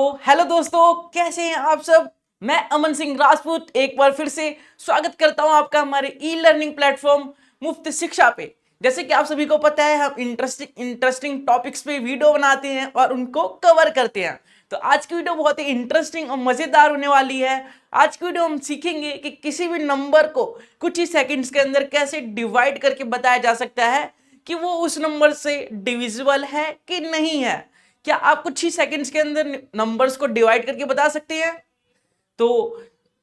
तो हेलो दोस्तों, कैसे हैं आप सब। मैं अमन सिंह राजपूत एक बार फिर से स्वागत करता हूं आपका हमारे ई लर्निंग प्लेटफॉर्म मुफ्त शिक्षा पे। जैसे कि आप सभी को पता है, हम इंटरेस्टिंग टॉपिक्स पे वीडियो बनाते हैं और उनको कवर करते हैं। तो आज की वीडियो बहुत ही इंटरेस्टिंग और मजेदार होने वाली है। आज की वीडियो हम सीखेंगे कि किसी भी नंबर को कुछ ही सेकंड्स के अंदर कैसे डिवाइड करके बताया जा सकता है कि वो उस नंबर से डिविजिबल है कि नहीं है। क्या आप कुछ ही सेकंड्स के अंदर नंबर्स को डिवाइड करके बता सकते हैं? तो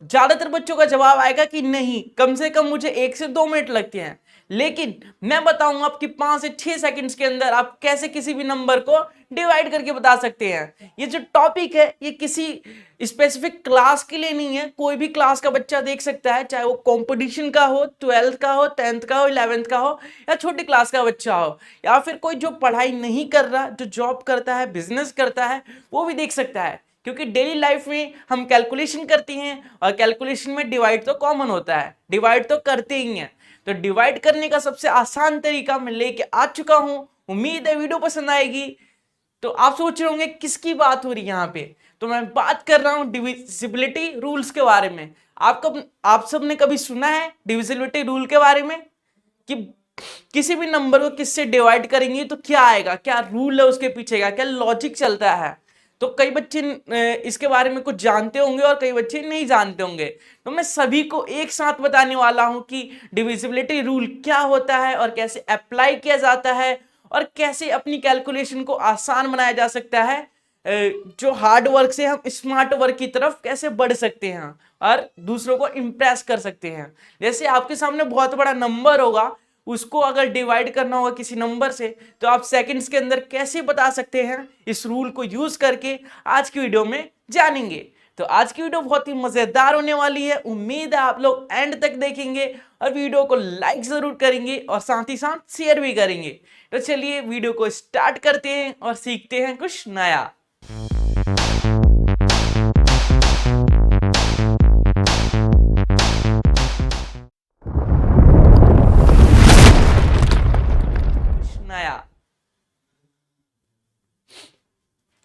ज्यादातर बच्चों का जवाब आएगा कि नहीं, कम से कम मुझे 1 से 2 मिनट लगते हैं। लेकिन मैं बताऊंगा आपकी 5 से 6 सेकंड्स के अंदर आप कैसे किसी भी नंबर को डिवाइड करके बता सकते हैं। ये जो टॉपिक है ये किसी स्पेसिफिक क्लास के लिए नहीं है, कोई भी क्लास का बच्चा देख सकता है, चाहे वो कंपटीशन का हो, 12th का हो, 10th का हो, 11th का हो, या छोटी क्लास का बच्चा हो, या फिर कोई जो पढ़ाई नहीं कर रहा, जो जॉब करता है, बिजनेस करता है, वो भी देख सकता है। क्योंकि डेली लाइफ में हम कैलकुलेशन करते हैं और कैलकुलेशन में डिवाइड तो कॉमन होता है, डिवाइड तो करते ही हैं। तो डिवाइड करने का सबसे आसान तरीका मैं लेके आ चुका हूं। उम्मीद है वीडियो पसंद आएगी। तो आप सोच रहे होंगे किसकी बात हो रही है यहाँ पे। तो मैं बात कर रहा हूं डिविजिबिलिटी रूल्स के बारे में। आप सब ने कभी सुना है डिविजिबिलिटी रूल के बारे में कि किसी भी नंबर को किससे डिवाइड करेंगे तो क्या आएगा, क्या रूल है उसके पीछे का, क्या लॉजिक चलता है। तो कई बच्चे इसके बारे में कुछ जानते होंगे और कई बच्चे नहीं जानते होंगे। तो मैं सभी को एक साथ बताने वाला हूं कि डिविजिबिलिटी रूल क्या होता है और कैसे अप्लाई किया जाता है और कैसे अपनी कैलकुलेशन को आसान बनाया जा सकता है। जो हार्ड वर्क से हम स्मार्ट वर्क की तरफ कैसे बढ़ सकते हैं और दूसरों को इंप्रेस कर सकते हैं। जैसे आपके सामने बहुत बड़ा नंबर होगा, उसको अगर डिवाइड करना होगा किसी नंबर से, तो आप सेकंड्स के अंदर कैसे बता सकते हैं, इस रूल को यूज करके आज की वीडियो में जानेंगे। तो आज की वीडियो बहुत ही मजेदार होने वाली है। उम्मीद है आप लोग एंड तक देखेंगे और वीडियो को लाइक जरूर करेंगे और साथ ही साथ शेयर भी करेंगे। तो चलिए वीडियो को स्टार्ट करते हैं और सीखते हैं कुछ नया।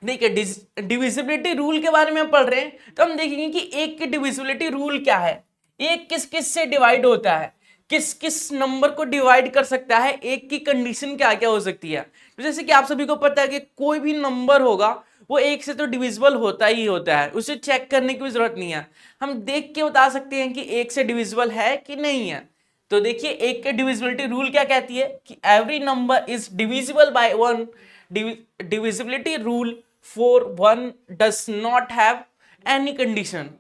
देखिए, डिविजिबिलिटी रूल के बारे में हम पढ़ रहे हैं तो हम देखेंगे कि एक की डिविजिबिलिटी रूल क्या है, एक किस किस से डिवाइड होता है, किस किस नंबर को डिवाइड कर सकता है, एक की कंडीशन क्या क्या हो सकती है। तो जैसे कि आप सभी को पता है कि कोई भी नंबर होगा वो एक से तो डिविजिबल होता ही होता है, उसे चेक करने की भी जरूरत नहीं है। हम देख के बता सकते हैं कि एक से डिविजिबल है कि नहीं है। तो देखिए, एक के डिविजिबिलिटी रूल क्या कहती है कि every number is divisible by one. Divisibility rule for one does not have any condition.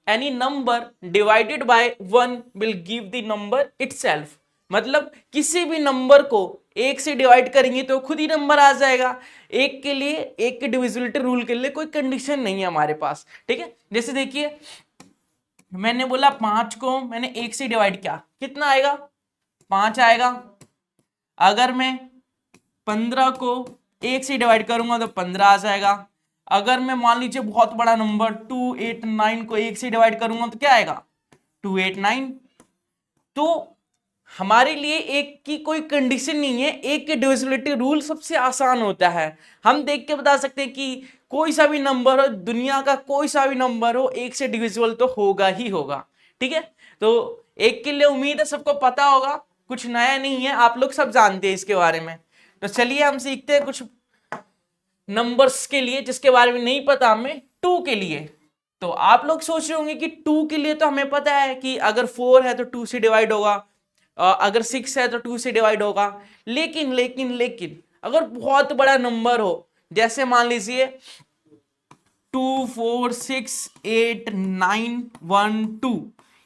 Any number divided by one will give the number itself. मतलब किसी भी नंबर को एक से डिवाइड करेंगे तो खुद ही नंबर आ जाएगा। एक के लिए, एक के डिविजिबिलिटी रूल के लिए कोई कंडीशन नहीं है हमारे पास। ठीक है, जैसे देखिए, मैंने बोला 5 को मैंने एक से डिवाइड किया, कितना आएगा? 5 आएगा। अगर मैं 15 को एक से डिवाइड करूंगा तो 15 आ जाएगा। अगर मैं मान लीजिए बहुत बड़ा नंबर 289 को एक से डिवाइड करूंगा तो क्या आएगा? 289। तो हमारे लिए एक की कोई कंडीशन नहीं है, एक के डिविजिबिलिटी रूल सबसे आसान होता है। हम देख के बता सकते हैं कि कोई सा भी नंबर हो, दुनिया का कोई सा भी नंबर हो, एक से डिविजिबल तो होगा ही होगा। ठीक है, तो एक के लिए उम्मीद है सबको पता होगा, कुछ नया नहीं है, आप लोग सब जानते हैं इसके बारे में। तो चलिए हम सीखते हैं कुछ नंबर्स के लिए जिसके बारे में नहीं पता हमें। 2 के लिए तो आप लोग सोच रहे होंगे कि 2 के लिए तो हमें पता है कि अगर 4 है तो 2 से डिवाइड होगा, अगर 6 है तो 2 से डिवाइड होगा। लेकिन लेकिन लेकिन अगर बहुत बड़ा नंबर हो, जैसे मान लीजिए 2 4 6 8 9 1 2,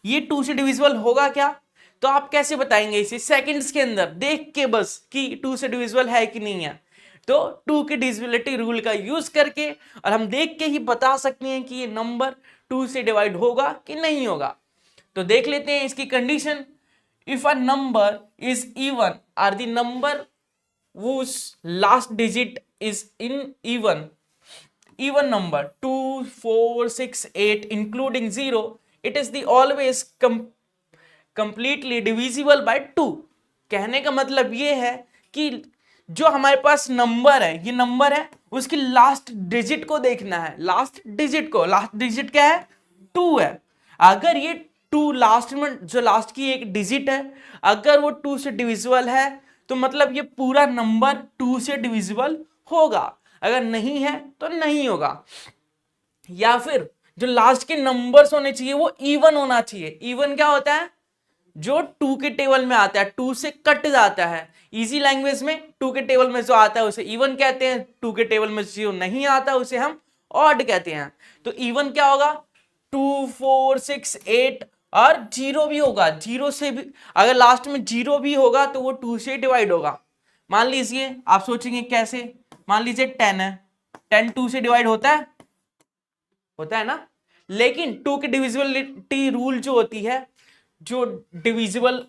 ये 2 से डिविजिबल होगा क्या? तो आप कैसे बताएंगे इसे? सेकंड्स के अंदर देख के बस कि 2 से डिविजिबल है कि नहीं है। तो 2 की डिविजिबिलिटी रूल का यूज करके और हम देख के ही बता सकते हैं कि ये नंबर 2 से डिवाइड होगा कि नहीं होगा। तो देख लेते हैं इसकी condition. If a number is even or the number whose last digit is in even number 2 4 6 8 including 0, it is the always completely divisible by 2। कहने का मतलब ये है कि जो हमारे पास नंबर है, ये नंबर है, उसकी लास्ट डिजिट को देखना है। लास्ट डिजिट क्या है? 2 है। अगर ये 2 लास्ट में, जो लास्ट की एक डिजिट है, अगर वो 2 से डिविजिबल है तो मतलब ये पूरा नंबर 2 से डिविजिबल होगा, अगर नहीं है तो नहीं होगा। या फिर जो लास्ट के नंबर्स होने चाहिए वो इवन होना चाहिए। इवन क्या होता है? जो 2 के टेबल में आता है, 2 से कट जाता है। इजी लैंग्वेज में 2 के टेबल में जो आता है उसे इवन कहते हैं, 2 के टेबल में जो नहीं आता उसे हम ऑड कहते हैं। तो इवन क्या होगा? 2, 4, 6, 8 और 0 भी होगा। 0 से भी, अगर लास्ट में 0 भी होगा तो वो 2 से डिवाइड होगा। मान लीजिए, आप सोचेंगे कैसे? मान लीजिए 10 है, 10 2 से डिवाइड होता है ना। लेकिन 2 की डिविजिबिलिटी रूल जो होती है, जो डिविजिबल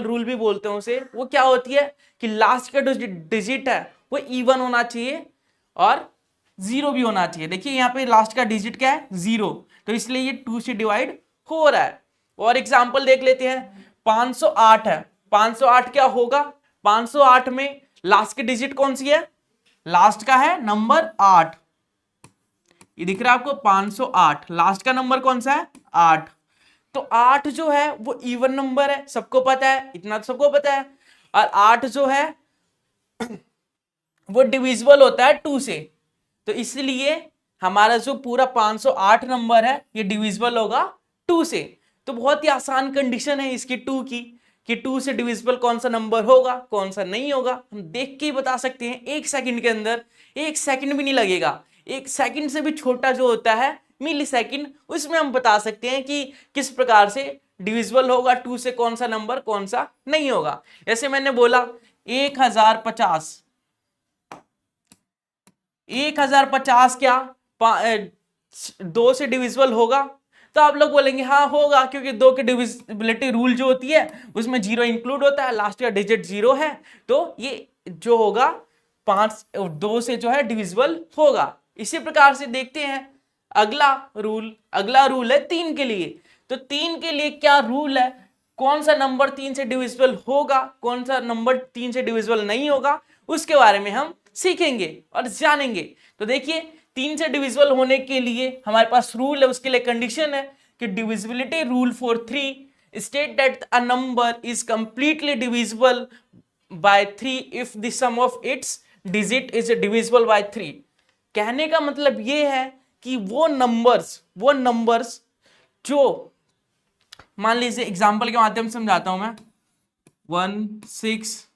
रूल भी बोलते हैं उसे, वो क्या होती है कि लास्ट का जो डिजिट है वो इवन होना चाहिए और 0 भी होना चाहिए। देखिए यहाँ पे लास्ट का डिजिट क्या है? 0, तो इसलिए ये 2 से डिवाइड हो रहा है। और एग्जांपल देख लेते हैं। 508 है, 508 क्या होगा? 508 में लास्ट की डिजिट कौन सी है? लास्ट का है नंबर 8, ये दिख रहा है आपको 508, लास्ट का नंबर कौन सा है? 8। तो 8 जो है वो इवन नंबर है, सबको पता है, इतना तो सबको पता है। और 8 जो है वो डिविजिबल होता है 2 से, तो इसलिए हमारा जो पूरा 508 नंबर है ये डिविजिबल होगा 2 से। तो बहुत ही आसान कंडीशन है इसकी 2 की, कि 2 से डिविजिबल कौन सा नंबर होगा, कौन सा नहीं होगा, हम देख के ही बता सकते हैं 1 सेकंड के अंदर। 1 सेकंड भी नहीं लगेगा, 1 सेकंड से भी छोटा जो होता है मिली सेकंड, उसमें हम बता सकते हैं कि किस प्रकार से डिविजिबल होगा 2 से कौन सा नंबर, कौन सा नहीं होगा। जैसे मैंने बोला 1050, 1050 क्या 2 से डिविजिबल होगा? तो आप लोग बोलेंगे हाँ होगा, क्योंकि 2 की डिविजिबिलिटी रूल जो होती है उसमें 0 इंक्लूड होता है, लास्ट का डिजिट 0 है, तो ये जो होगा 2 से जो है डिविजिबल होगा। इसी प्रकार से देखते हैं अगला रूल है 3 के लिए। तो 3 के लिए क्या रूल है? कौन सा नंबर 3 से डिविजिबल होगा, कौन सा नंबर 3 से डिविजिबल नहीं होगा, उसके बारे में हम सीखेंगे और जानेंगे। तो देखिए 3 से डिविजिबल होने के लिए हमारे पास रूल है, उसके लिए कंडीशन है कि divisibility rule for 3 state that a number is completely divisible by 3 if the sum of its digit is divisible by 3। कहने का मतलब ये है कि वो नंबर्स जो, मान लीजिए एग्जांपल के माध्यम से समझाता हूं मैं, 160,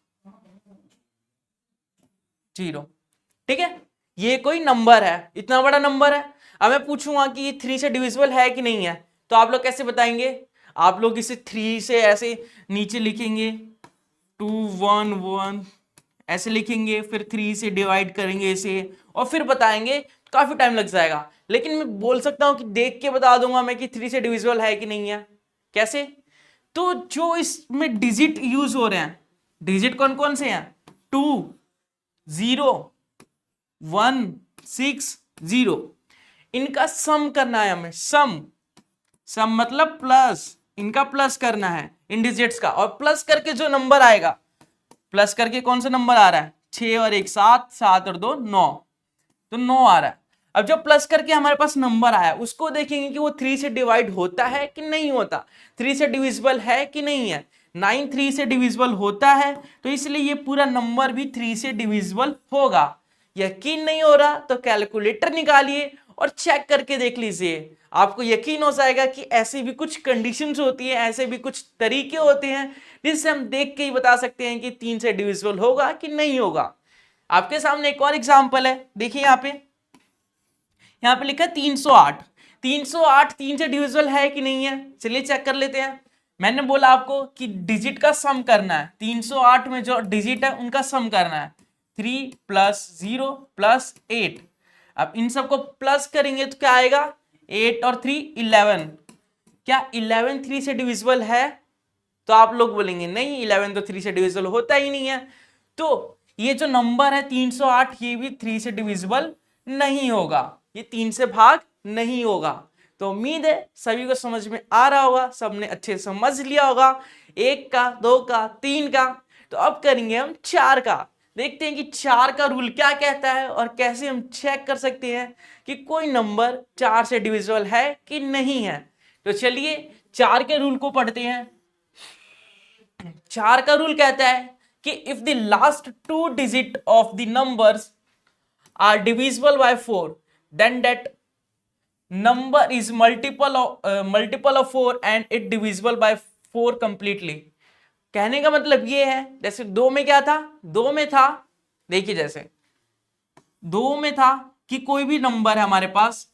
ठीक है, ये कोई नंबर है, इतना बड़ा नंबर है। अब मैं पूछूंगा कि ये 3 से डिविजिबल है कि नहीं है, तो आप लोग कैसे बताएंगे? आप लोग इसे 3 से ऐसे नीचे लिखेंगे, 2 1 1 ऐसे लिखेंगे, फिर 3 से डिवाइड करेंगे इसे और फिर बताएंगे, काफी टाइम लग जाएगा। लेकिन मैं बोल सकता हूं कि देख के बता दूंगा मैं कि 3 से डिविजिबल है कि नहीं है। कैसे? तो जो इसमें डिजिट यूज हो रहे हैं, डिजिट कौन कौन से हैं? 2 0 1 6 0, इनका सम करना है हमें। सम मतलब प्लस, इनका प्लस करना है इन डिजिट्स का, और प्लस करके जो नंबर आएगा, प्लस करके कौन सा नंबर आ रहा है? 6 और 1 7, 7 और 2 9, तो 9 आ रहा है। अब जब प्लस करके हमारे पास नंबर आया, उसको देखेंगे कि वो 3 से डिवाइड होता है कि नहीं होता, 3 से डिविजिबल है कि नहीं है। 9 3 से डिविजिबल होता है, तो इसलिए ये पूरा नंबर भी 3 से डिविजिबल होगा। यकीन नहीं हो रहा तो कैलकुलेटर निकालिए और चेक करके देख लीजिए, आपको यकीन हो जाएगा कि ऐसी भी कुछ कंडीशंस होती हैं, ऐसे भी कुछ तरीके होते हैं जिससे हम देख के ही बता सकते हैं कि 3 से डिविजिबल होगा कि नहीं होगा। आपके सामने एक और एग्जांपल है, देखिए यहाँ पे लिखा है 308। 308 3 से डिविजिबल है कि नहीं है, चलिए चेक कर लेते हैं। मैंने बोला आपको कि डिजिट का सम करना है, 308 में जो डिजिट है उनका सम करना है, 3 + 0 + 8। अब इन सबको प्लस करेंगे तो क्या आएगा? 8 और 3 11। क्या 11 3 से डिविजिबल है? तो आप लोग बोलेंगे नहीं, 11 तो 3 से डिविजिबल होता ही नहीं है। तो ये जो नंबर है 308, ये भी 3 से डिविजिबल नहीं होगा, ये 3 से भाग नहीं होगा। तो उम्मीद है सभी को समझ में आ रहा होगा, सबने अच्छे से समझ लिया होगा 1 का, 2 का, 3 का। तो अब करेंगे हम 4 का। देखते हैं कि 4 का रूल क्या कहता है और कैसे हम चेक कर सकते हैं कि कोई नंबर 4 से डिविजिबल है कि नहीं है। तो चलिए 4 के रूल को पढ़ते हैं। 4 का रूल कहता है कि if the last 2 digit of the numbers are divisible by 4 then that number is multiple of 4 and it divisible by 4 completely. कहने का मतलब ये है, जैसे 2 में क्या था, 2 में था, देखिए जैसे 2 में था कि कोई भी नंबर है हमारे पास,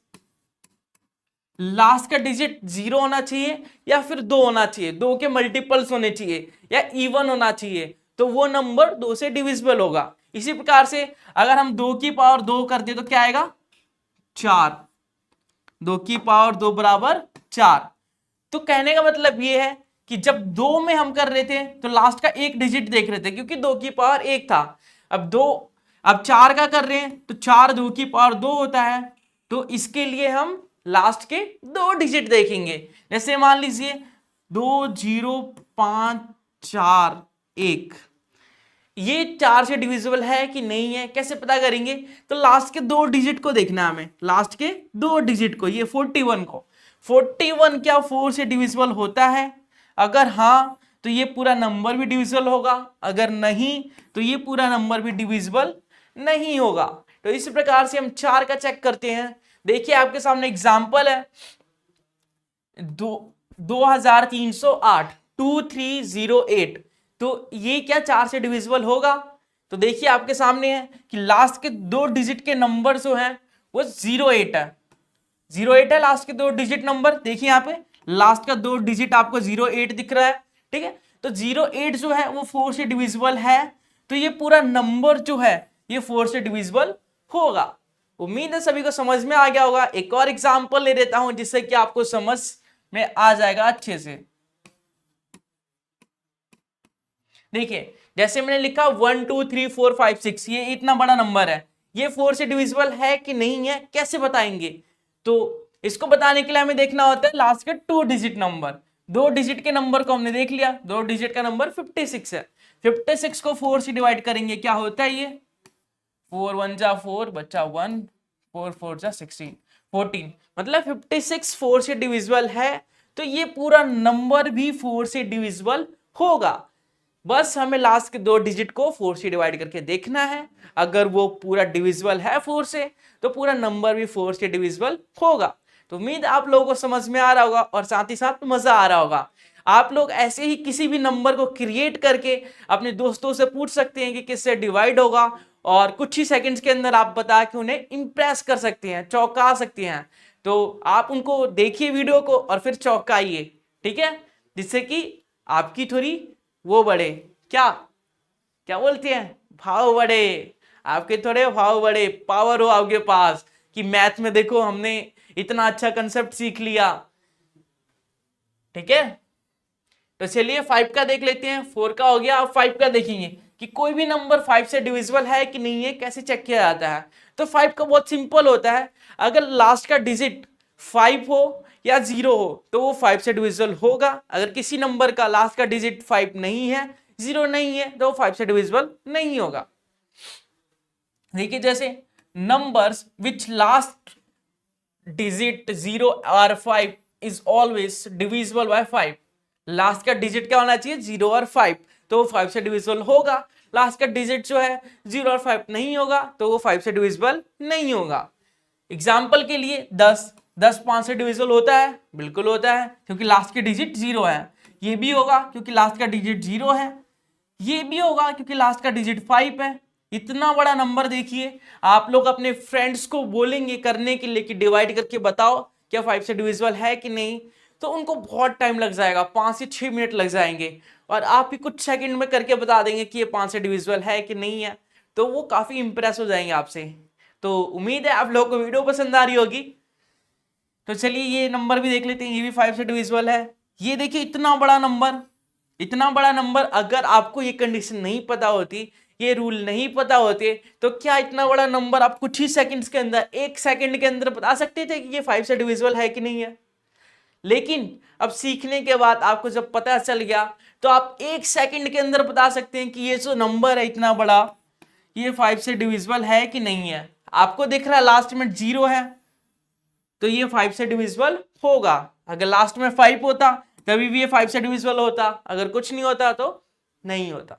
लास्ट का डिजिट 0 होना चाहिए या फिर 2 होना चाहिए, 2 के मल्टीपल्स होने चाहिए या इवन होना चाहिए, तो वो नंबर 2 से डिविजिबल होगा। इसी प्रकार से अगर हम 2 की पावर 2 कर दे तो क्या आएगा, 4। 2 की पावर 2 बराबर 4। तो कहने का मतलब ये है कि जब 2 में हम कर रहे थे तो लास्ट का एक डिजिट देख रहे थे क्योंकि 2 की पावर 1 था। अब 4 का कर रहे हैं तो 4 2 की पावर 2 होता है, तो इसके लिए हम लास्ट के 2 डिजिट देखेंगे। जैसे मान लीजिए 2 0 5 4 1, ये 4 से डिविजिबल है कि नहीं है, कैसे पता करेंगे, तो लास्ट के 2 डिजिट को देखना है हमें, लास्ट के 2 डिजिट को, ये 41 को। 41 क्या 4 से डिविजिबल होता है? अगर हाँ तो ये पूरा नंबर भी डिविजिबल होगा, अगर नहीं तो ये पूरा नंबर भी डिविजिबल नहीं होगा। तो इस प्रकार से हम 4 का चेक करते हैं। देखिए आपके सामने एग्जांपल है 2308 2308, तो ये क्या 4 से डिविजिबल होगा? तो देखिए आपके सामने है कि लास्ट के 2 डिजिट के नंबर जो हैं वो 08 है, 08 है लास्ट के 2 डिजिट नंबर। देखिए यहाँ पे लास्ट का 2 डिजिट आपको 08 दिख रहा है, ठीक है। तो 08 जो है वो 4 से डिविजिबल है, तो ये पूरा नंबर जो है ये 4 से डिविजिबल होगा। उम्मीद है सभी को समझ में आ गया होगा। एक और एग्जांपल ले देता हूं जिससे कि आपको समझ में आ जाएगा अच्छे से। देखिए जैसे मैंने लिखा 1 2 3 4 5 6, ये इतना बड़ा नंबर है, ये 4 से डिविजिबल है कि नहीं है, कैसे बताएंगे? तो इसको बताने के लिए हमें देखना होता है लास्ट के 2 डिजिट नंबर। 2 डिजिट के नंबर को हमने देख लिया, 2 डिजिट का नंबर 56 है। 56 को 4 से डिवाइड करेंगे, क्या होता है ये 4 1 जा 4 बच्चा 1, 4 4 जा 16 14, मतलब 56 4 से डिविजिबल है, तो ये पूरा नंबर भी 4 से डिविजिबल होगा। बस हमें लास्ट के 2 डिजिट को 4 से डिवाइड करके देखना है, अगर वो पूरा डिविजिबल है 4 से तो पूरा नंबर भी 4 से डिविजिबल होगा। तो उम्मीद आप लोगों को समझ में आ रहा होगा और साथ ही साथ मजा आ रहा होगा। आप लोग ऐसे ही किसी भी नंबर को क्रिएट करके अपने दोस्तों से पूछ सकते हैं कि किससे डिवाइड होगा, और कुछ ही सेकंड्स के अंदर आप बता के उन्हें इंप्रेस कर सकते हैं, चौंका सकते हैं। तो आप उनको देखिए वीडियो को और फिर चौंकाइए, ठीक है, जिससे कि आपकी थोड़ी वो बढ़े, क्या क्या बोलते हैं, भाव बढ़े, आपके थोड़े भाव बढ़े, पावर हो आपके पास कि मैथ में देखो हमने इतना अच्छा कंसेप्ट सीख लिया, ठीक है। तो चलिए 5 का देख लेते हैं, 4 का हो गया, अब 5 का देखेंगे कि कोई भी नंबर 5 से डिविजिबल है कि नहीं है, कैसे चेक किया जाता है। तो 5 का बहुत सिंपल होता है, अगर लास्ट का डिजिट 5 हो या 0 हो तो वो 5 से डिविजिबल होगा। अगर किसी नंबर का लास्ट का डिजिट 5 नहीं है, 0 नहीं है, तो वो 5 से डिविजिबल नहीं होगा। देखिए जैसे नंबर्स विच लास्ट डिजिट 0 और 5 is always divisible by 5। Last का डिजिट क्या होना चाहिए, 0 और 5, तो वो 5 से डिविजिबल होगा। लास्ट का डिजिट जो है 0 और 5 नहीं होगा तो वो 5 से डिविजिबल नहीं होगा। एग्जाम्पल के लिए 10 5 से डिविजिबल होता है, बिल्कुल होता है क्योंकि लास्ट के डिजिट 0 है। ये भी होगा क्योंकि लास्ट का डिजिट 0 है, ये भी होगा क्योंकि लास्ट का डिजिट 5 है। इतना बड़ा नंबर देखिए, आप लोग अपने फ्रेंड्स को बोलेंगे करने के लिए कि डिवाइड करके बताओ क्या 5 से डिविजिबल है कि नहीं, तो उनको बहुत टाइम लग जाएगा, 5 से 6 मिनट लग जाएंगे, और आप ही कुछ सेकंड में करके बता देंगे कि ये 5 से डिविजिबल है कि नहीं है, तो वो काफी इंप्रेस हो जाएंगे आपसे। तो उम्मीद है आप लोगों को वीडियो पसंद आ रही होगी। तो चलिए ये नंबर भी देख लेते हैं, ये भी 5 से डिविजिबल है। ये देखिए इतना बड़ा नंबर, अगर आपको ये कंडीशन नहीं पता होती, ये रूल नहीं पता होते, तो क्या इतना बड़ा नंबर आप कुछ ही सेकंड्स के अंदर, 1 सेकंड के अंदर बता सकते थे कि ये 5 से डिविजिबल है कि नहीं है। लेकिन अब सीखने के बाद आपको जब पता चल गया तो आप 1 सेकंड के अंदर बता सकते हैं कि ये जो नंबर है इतना बड़ा, ये 5 से डिविजिबल है कि नहीं है। आपको दिख रहा है लास्ट में 0 है तो ये 5 से डिविजिबल होगा। अगर लास्ट में 5 होता तभी भी ये 5 से डिविजिबल होता, अगर कुछ नहीं होता तो नहीं होता।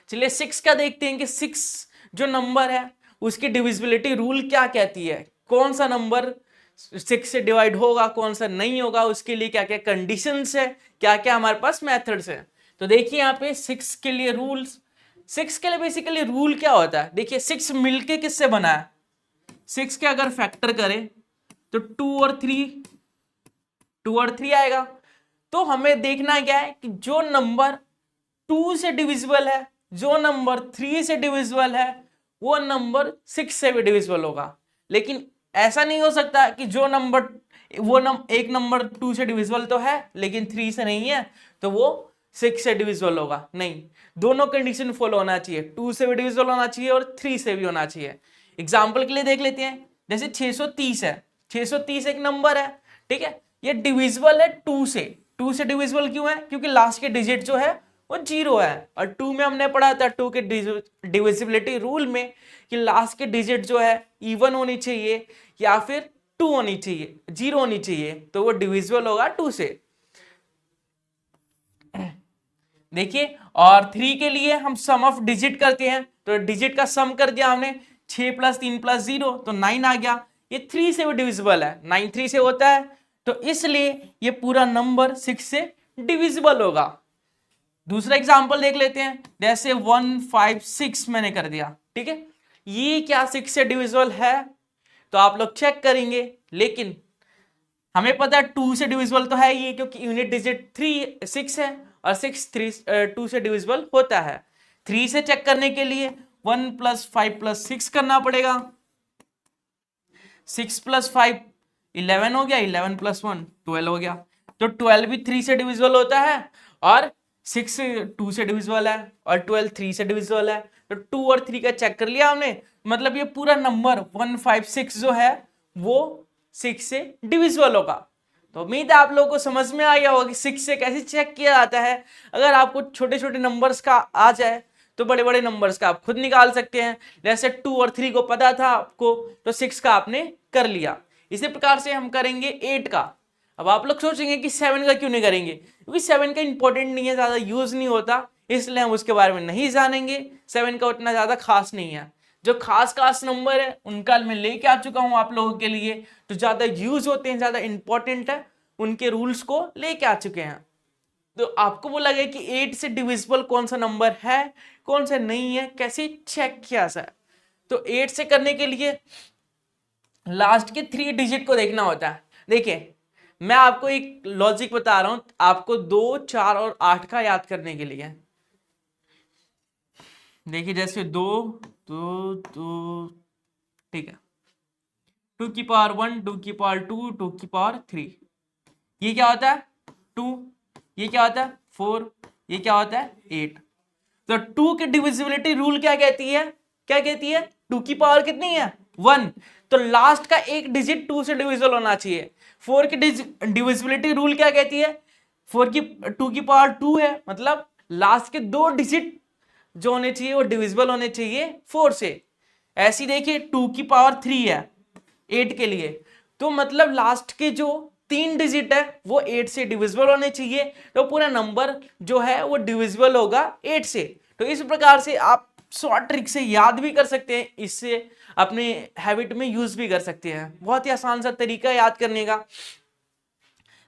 चलिए 6 का देखते हैं कि 6 जो नंबर है उसकी डिविजिबिलिटी रूल क्या कहती है, कौन सा नंबर 6 से डिवाइड होगा कौन सा नहीं होगा, उसके लिए क्या क्या कंडीशंस है, क्या क्या हमारे पास मेथड्स है। तो देखिए यहाँ पे 6 के लिए रूल्स, 6 के लिए बेसिकली रूल क्या होता है, देखिए 6 मिलके किससे बना है, 6 के अगर फैक्टर करें तो 2 और 3 आएगा। तो हमें देखना क्या है कि जो नंबर 2 से डिविजिबल है, जो नंबर 3 से डिविजिबल है, वो नंबर 6 से भी डिविजिबल होगा। लेकिन ऐसा नहीं हो सकता कि जो नंबर एक नंबर 2 से डिविजिबल तो है लेकिन 3 से नहीं है तो वो 6 से डिविजिबल होगा, नहीं, दोनों कंडीशन फॉलो होना चाहिए, 2 से भी डिविजिबल होना चाहिए और 3 से भी होना चाहिए। एग्जाम्पल के लिए देख लेते हैं, जैसे 630 है, 630 एक नंबर है, ठीक है, ये डिविजिबल है 2 से। 2 से डिविजिबल क्यों है, क्योंकि लास्ट के डिजिट जो है वो 0 है, और 2 में हमने पढ़ा था 2 के डिविजिबिलिटी रूल में कि लास्ट के डिजिट जो है इवन होनी चाहिए या फिर 2 होनी चाहिए, 0 होनी चाहिए, तो वो डिविजिबल होगा 2 से। देखिए, और 3 के लिए हम सम ऑफ डिजिट करते हैं, तो डिजिट का सम कर दिया हमने, 6 + 3 + 0 तो 9 आ गया, ये 3 से भी डिविजिबल है, 9 3 से होता है, तो इसलिए ये पूरा नंबर 6 से डिविजिबल होगा। दूसरा एग्जांपल देख लेते हैं, जैसे 156 मैंने कर दिया, ठीक है, ये क्या 6 से डिविजिबल है, तो आप लोग चेक करेंगे, लेकिन हमें पता है 2 से डिविजिबल तो है ये, क्योंकि यूनिट डिजिट 6 है और 6 2 से डिविजिबल होता है। 3 से चेक करने के लिए 1 + 5 + 6 करना पड़ेगा, 6 + 5 11 हो गया, 11 + 1 12 हो गया, तो 12 भी 3 से डिविजिबल होता है और 6 2 से डिविजिबल है और 12 3 से डिविजिबल है, तो 2 और 3 का चेक कर लिया हमने, मतलब ये पूरा नंबर 156 जो है वो 6 से डिविजिबल होगा। तो उम्मीद है आप लोगों को समझ में आ गया होगा कि 6 से कैसे चेक किया जाता है। अगर आपको छोटे छोटे नंबर्स का आ जाए तो बड़े बड़े नंबर्स का आप खुद निकाल सकते हैं, जैसे 2 और 3 को पता था आपको तो 6 का आपने कर लिया। इसी प्रकार से हम करेंगे 8 का। अब आप लोग सोचेंगे कि 7 का क्यों नहीं करेंगे, क्योंकि 7 का इंपॉर्टेंट नहीं है, ज्यादा यूज नहीं होता, इसलिए हम उसके बारे में नहीं जानेंगे, 7 का उतना ज्यादा खास नहीं है। जो खास नंबर है उनका मैं लेके आ चुका हूं आप लोगों के लिए, जो ज्यादा यूज होते हैं, ज्यादा इंपॉर्टेंट है, उनके रूल्स को लेके आ चुके हैं। तो आपको वो लगे कि 8 से डिविजिबल कौन सा नंबर है कौन सा नहीं है, कैसे चेक किया जाए, तो 8 से करने के लिए लास्ट के 3 डिजिट को देखना होता है। देखिए, मैं आपको एक लॉजिक बता रहा हूं, आपको 2 4 और 8 का याद करने के लिए। देखिए, जैसे 2 2 ठीक है, 2 की पावर 1 2 की पावर 2 2 की पावर 3, ये क्या होता है 2, ये क्या होता है 4, ये क्या होता है 8। तो 2 की डिविजिबिलिटी रूल क्या कहती है, क्या कहती है, 2 की पावर कितनी है 1, तो लास्ट का एक डिजिट 2 से डिविजिबल होना चाहिए। 4 की डिविजिबिलिटी रूल क्या कहती है, 2 की पावर 2 है, मतलब लास्ट के 2 डिजिट जो होने चाहिए वो डिविजिबल होने चाहिए 4 से। ऐसी देखिए 2 की पावर 3 है 8 के लिए, तो मतलब लास्ट के जो 3 डिजिट है वो 8 से डिविजिबल होने चाहिए, तो पूरा नंबर जो है वो डिविजिबल होगा 8 से। तो इस प्रकार से आप शॉर्ट ट्रिक से याद भी कर सकते हैं, इससे अपने हैबिट में यूज भी कर सकते हैं, बहुत ही आसान सा तरीका याद करने का।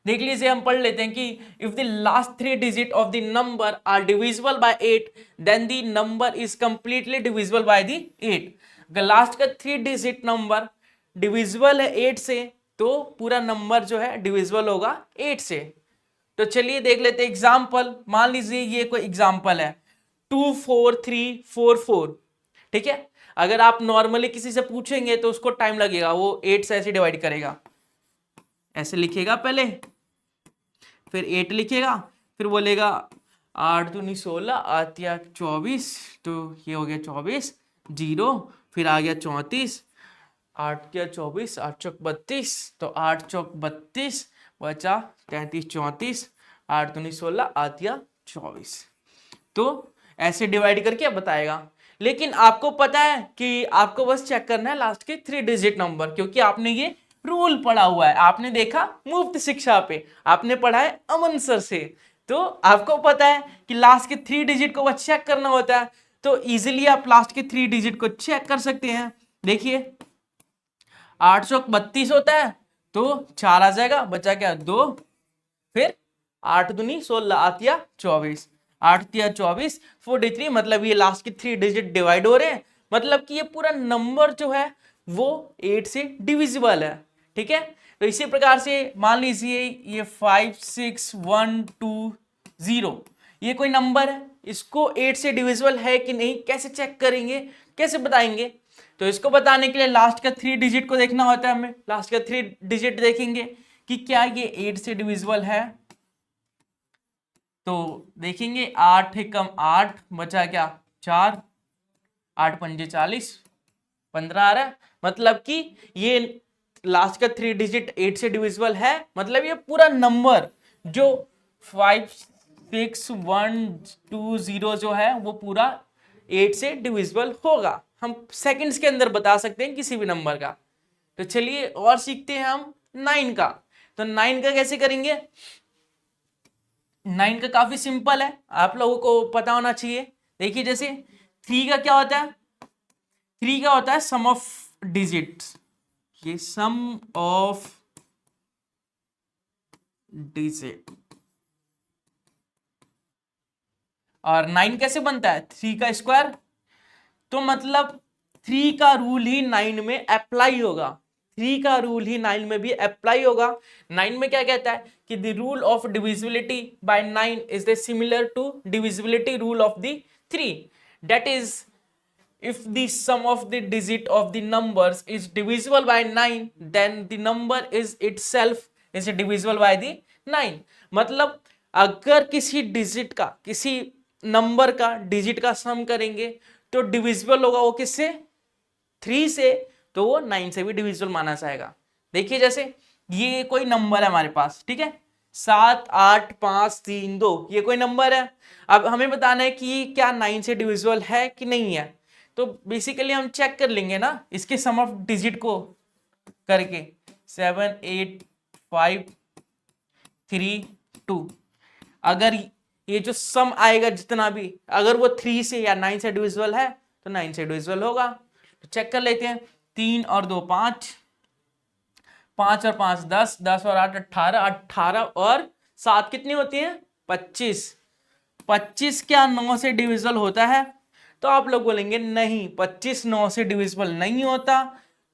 देख लीजिए, हम पढ़ लेते हैं कि if the last 3 digit of the number are divisible by 8 then the number is completely divisible by the 8। अगर लास्ट का 3 डिजिट नंबर डिविजिबल है 8 से तो पूरा नंबर जो है डिविजिबल होगा 8 से। तो चलिए देख लेते हैं एग्जाम्पल। मान लीजिए ये कोई एग्जाम्पल है 2 4 3 4 4, ठीक है, अगर आप नॉर्मली किसी से पूछेंगे तो उसको टाइम लगेगा, वो 8 से ऐसे डिवाइड करेगा, ऐसे लिखेगा पहले, फिर 8 लिखेगा, फिर बोलेगा 8 दूनी 16 8 24, तो ये हो गया 24 0, फिर आ गया 34, 8 क्या 24 8 चौक 32, तो 8 चौक 32 बचा 33 34, 8 दूनी 16 8 24, तो ऐसे डिवाइड करके बताएगा। लेकिन आपको पता है कि आपको बस चेक करना है लास्ट के 3 डिजिट नंबर, क्योंकि आपने ये रूल पढ़ा हुआ है, आपने देखा मुफ्त शिक्षा पे, आपने पढ़ा है अमन सर से, तो आपको पता है कि लास्ट के 3 डिजिट को बस चेक करना होता है। तो इजीली आप लास्ट के 3 डिजिट को चेक कर सकते हैं। देखिए 832 होता है तो 4 आ जाएगा, बचा क्या 2, फिर 8 दूनी 16, आतिया 24, 8 तिया 24, 43। मतलब ये लास्ट के 3 डिजिट डिवाइड हो रहे हैं, मतलब कि ये पूरा नंबर जो है वो 8 से डिविजिबल है। ठीक है, तो इसी प्रकार से मान लीजिए ये 5 6 1 2 0 ये कोई नंबर है, इसको 8 से डिविजिबल है कि नहीं कैसे चेक करेंगे, कैसे बताएंगे? तो इसको बताने के लिए लास्ट का 3 डिजिट को देखना होता है हमें। लास्ट का 3 डिजिट देखेंगे कि क्या ये 8 से डिविजिबल है, तो देखेंगे 8 एकम 8, बचा क्या 4, 8 पंजे 40, 15 आ रहा है। मतलब कि ये लास्ट का 3 डिजिट 8 से डिविजिबल है, मतलब ये पूरा नंबर जो 5 6 1 2 0 जो है वो पूरा 8 से डिविजिबल होगा। हम सेकंड्स के अंदर बता सकते हैं किसी भी नंबर का। तो चलिए और सीखते हैं हम 9 का। तो 9 का कैसे करेंगे? 9 का काफी सिंपल है, आप लोगों को पता होना चाहिए। देखिए जैसे 3 का क्या होता है? 3 का होता है सम ऑफ डिजिट्स, ये सम ऑफ डिजिट। और 9 कैसे बनता है? 3 का स्क्वायर। तो मतलब 3 का रूल ही 9 में अप्लाई होगा, 3 का रूल ही 9 में भी अप्लाई होगा। 9 में क्या कहता है कि the rule of divisibility by 9 is the similar to divisibility rule of the 3, that is if the sum of the digit of the numbers is divisible by 9 then the number is itself is divisible by the 9। मतलब अगर किसी digit का, किसी number का digit का सम करेंगे तो divisible होगा वो किससे? 3 से, तो वो 9 से भी डिविजिबल माना जाएगा। देखिए जैसे ये कोई नंबर है हमारे पास, ठीक है, 7 8 5 3 2 ये कोई नंबर है। अब हमें बताना है कि क्या 9 से डिविजिबल है कि नहीं है। तो बेसिकली हम चेक कर लेंगे ना इसके सम ऑफ डिजिट को करके, 7 8 5 3 2। अगर ये जो सम आएगा जितना भी, अगर वो 3 से या 9 से डिविजिबल है तो 9 से डिविजिबल होगा। तो चेक कर लेते हैं। 3 और 2 5, 5 और 5 10, 10 और 8 18, 18 और 7 कितनी होती है? 25। 25 क्या 9 से डिविजिबल होता है? तो आप लोग बोलेंगे नहीं, 25 9 से डिविजिबल नहीं होता,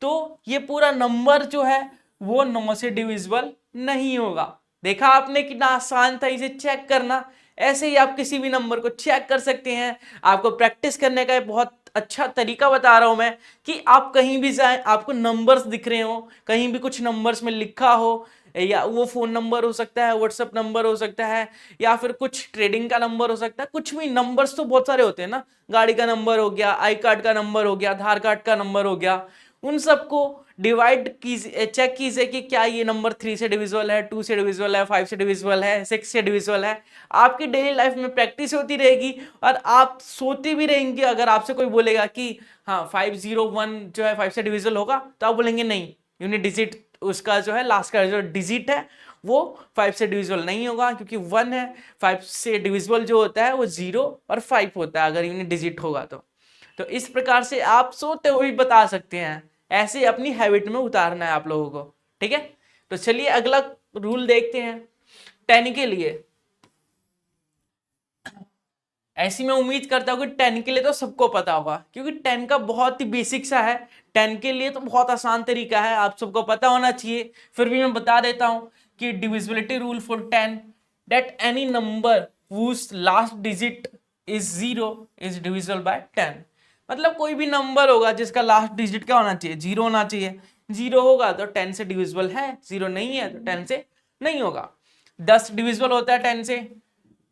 तो ये पूरा नंबर जो है वो 9 से डिविजिबल नहीं होगा। देखा आपने कितना आसान था इसे चेक करना। ऐसे ही आप किसी भी नंबर को चेक कर सकते हैं। आपको प्रैक्टिस करने का बहुत अच्छा तरीका बता रहा हूं मैं कि आप कहीं भी जाएं, आपको नंबर्स दिख रहे हो, कहीं भी कुछ नंबर्स में लिखा हो, या वो फोन नंबर हो सकता है, व्हाट्सएप नंबर हो सकता है, या फिर कुछ ट्रेडिंग का नंबर हो सकता है, कुछ भी नंबर्स तो बहुत सारे होते हैं ना, गाड़ी का नंबर हो गया, आई कार्ड का नंबर हो गया, आधार कार्ड का नंबर हो गया, उन सबको डिवाइड कीजिए, चेक कीजिए कि क्या ये नंबर 3 से डिविजिबल है, 2 से डिविजिबल है, 5 से डिविजिबल है, 6 से डिविजिबल है। आपकी डेली लाइफ में प्रैक्टिस होती रहेगी और आप सोते भी रहेंगे। अगर आपसे कोई बोलेगा कि हाँ 501 जो है 5 से डिविजिबल होगा, तो आप बोलेंगे नहीं, यूनिट डिजिट उसका जो है लास्ट का जो डिजिट है वो 5 से डिविजिबल नहीं होगा, क्योंकि 1 है। 5 से डिविजिबल जो होता है वो 0 और 5 होता है अगर यूनिट डिजिट होगा तो इस प्रकार से आप सोते हुए बता सकते हैं। ऐसे अपनी हैबिट में उतारना है आप लोगों को, ठीक है। तो चलिए अगला रूल देखते हैं 10 के लिए। ऐसी मैं उम्मीद करता हूँ कि 10 के लिए तो सबको पता होगा, क्योंकि 10 का बहुत ही बेसिक सा है। 10 के लिए तो बहुत आसान तरीका है, आप सबको पता होना चाहिए। फिर भी मैं बता देता हूँ कि divisibility rule for 10 that any number whose last digit is 0 is divisible bye 10। मतलब कोई भी नंबर होगा जिसका लास्ट डिजिट क्या होना चाहिए? 0 होना चाहिए। 0 होगा तो 10 से डिविजिबल है, 0 नहीं है तो 10 से नहीं होगा। 10 डिविजिबल होता है 10 से,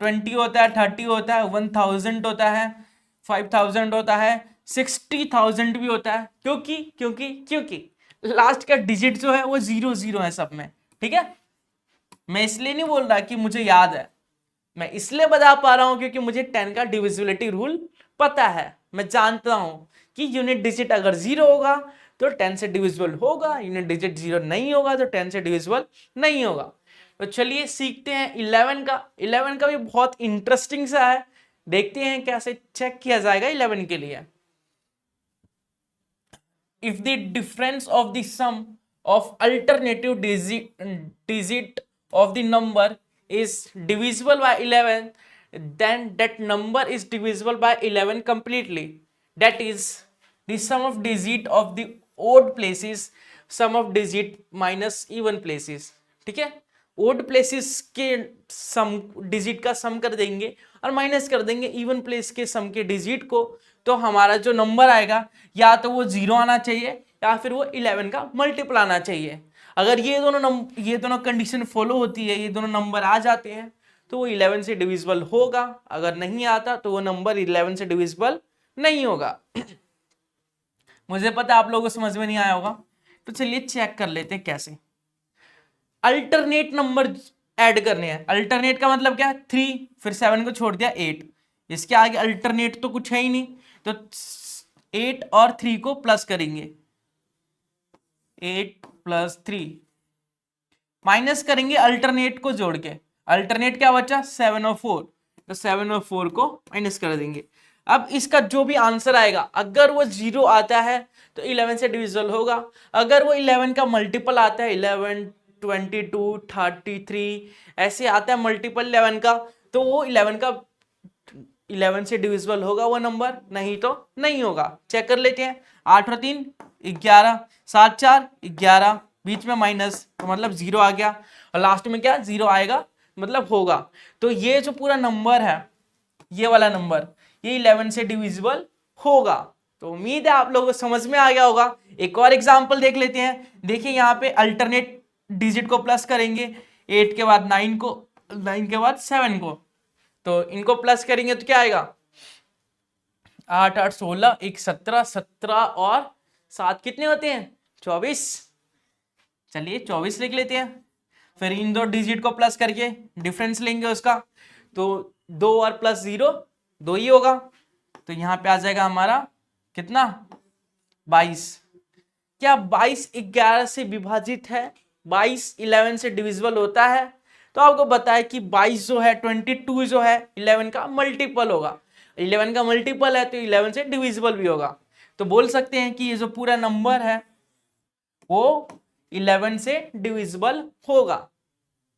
20 होता है, 30 होता है, 1000 होता है, 5000 होता है, 60,000 भी होता है। क्योंकि लास्ट का डिजिट जो है वो 0 0 है सब में, ठीक है। मैं इसलिए नहीं बोल रहा कि मुझे याद है, मैं इसलिए बता पा रहा हूं क्योंकि मुझे 10 का डिविजिबिलिटी रूल पता है। मैं जानता हूं कि यूनिट डिजिट अगर 0 होगा तो 10 से डिविजिबल होगा, यूनिट डिजिट 0 नहीं होगा तो 10 से डिविजिबल नहीं होगा। तो चलिए सीखते हैं 11 का। 11 का भी बहुत इंटरेस्टिंग सा है, देखते हैं कैसे चेक किया जाएगा 11 के लिए। If the difference of the sum of alternative digit of the number is divisible by 11, then that number is divisible by 11 completely. That is the sum of digit of the odd places, sum of digit minus even places. ठीक है, odd places के सम digit का सम कर देंगे और minus कर देंगे even place के सम के डिजिट को, तो हमारा जो नंबर आएगा या तो वो 0 आना चाहिए या फिर वो 11 का मल्टीपल आना चाहिए। अगर ये दोनों कंडीशन फॉलो होती है, ये दोनों नंबर आ जाते हैं तो वो 11 से डिविजिबल होगा, अगर नहीं आता तो वो नंबर 11 से डिविजिबल नहीं होगा। मुझे पता आप लोगों को समझ में नहीं आया होगा, तो चलिए चेक कर लेते हैं कैसे। अल्टरनेट नंबर ऐड करने हैं। अल्टरनेट का मतलब क्या है, 3 फिर 7 को छोड़ दिया 8, इसके आगे अल्टरनेट तो कुछ है ही नहीं, तो 8 और 3 को प्लस करेंगे, 8 + 3 माइनस करेंगे अल्टरनेट को जोड़ के। अल्टरनेट क्या बचा, 7 और 4, तो 7 और 4 को माइनस कर देंगे। अब इसका जो भी आंसर आएगा अगर वो 0 आता है तो 11 से डिविजिबल होगा, अगर वो 11 का मल्टीपल आता है 11, 22, 33 ऐसे आता है मल्टीपल 11 का, तो वो 11 से डिविजिबल होगा वो नंबर, नहीं तो नहीं होगा। चेक कर लेते हैं। 8 और 3 11, 7 4 11, बीच में माइनस तो मतलब 0 आ गया, और लास्ट में क्या 0 आएगा मतलब होगा। तो ये जो पूरा नंबर है, ये वाला नंबर, ये 11 से डिविजिबल होगा। तो उम्मीद है आप लोगों को समझ में आ गया होगा। एक और एग्जांपल देख लेते हैं। देखिए यहाँ पे अल्टरनेट डिजिट को प्लस करेंगे, 8 के बाद 9 को, 9 के बाद 7 को, तो इनको प्लस करेंगे तो क्या आएगा, 8 8 16, 1 17, 17 और 7 कितने होते हैं, 24। चलिए 24 लिख लेते हैं। फिर इन दो डिजिट को प्लस करके डिफरेंस लेंगे उसका, तो 2 और प्लस 0 2 ही होगा, तो यहाँ पे आ जाएगा हमारा कितना, 22। क्या 22 11 से विभाजित है, 22 11 से डिविजिबल होता है? तो आपको बताया कि 22 जो है, 22 जो है 11 का मल्टीपल होगा, 11 का मल्टीपल है तो 11 से डिविजिबल भी होगा। तो बोल सकते हैं कि ये जो पूरा नंबर है वो 11 से डिविजिबल होगा।